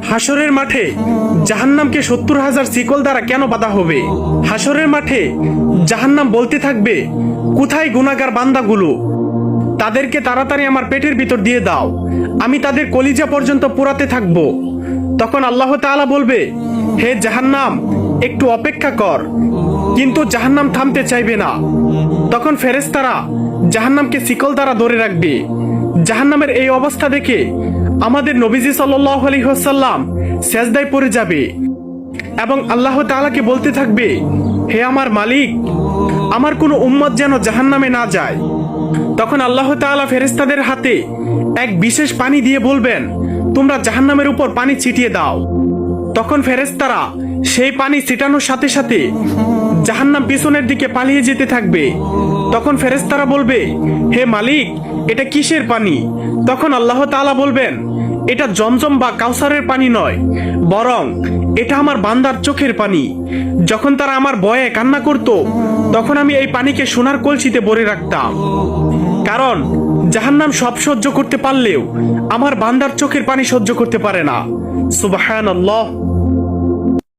হাসরের মাঠে জাহান্নামকে 70,000 শিকল দ্বারা কেন বাঁধা হবে? হাসরের মাঠে জাহান্নাম বলতে থাকবে, কোথায় গুনাহগার বান্দাগুলো, তাদেরকে তাড়াতাড়ি আমার পেটের ভিতর দিয়ে দাও, আমি তাদের কলিজা পর্যন্ত পোড়াতে থাকবো। তখন আল্লাহ তাআলা বলবে, হে জাহান্নাম, একটু অপেক্ষা কর। কিন্তু জাহান্নাম থামতে চাইবে না। তখন ফেরেশতারা জাহান্নামকে শিকল দ্বারা ধরে রাখবে। জাহান্নামের এই অবস্থা দেখে আমাদের নবীজি সাল্লাল্লাহু আলাইহি ওয়াসাল্লাম সেজদায় পড়ে যাবে এবং আল্লাহ তাআলাকে বলতে থাকবে, হে আমার মালিক, আমার কোনো উম্মত যেন জাহান্নামে না যায়। তখন আল্লাহ তাআলা ফেরেশতাদের হাতে এক বিশেষ পানি দিয়ে বলবেন, তোমরা জাহান্নামের উপর পানি ছিটিয়ে দাও। তখন ফেরেশতারা সেই পানি ছিটানোর সাথে সাথে জাহান্নাম পিছনের দিকে পালিয়ে যেতে থাকবে। তখন ফেরেশতারা বলবে, হে মালিক, এটা কিসের পানি? তখন আল্লাহ তাআলা বলবেন, এটা জমজম বা কাউসারের পানি নয়, বরং এটা আমার বান্দার চোখের পানি। যখন তারা আমার ভয়ে কান্না করত, তখন আমি এই পানিকে সোনার কলসিতে ভরে রাখতাম। কারণ জাহান্নাম সব সহ্য করতে পারলেও আমার বান্দার চোখের পানি সহ্য করতে পারে না। সুবহানাল্লাহ।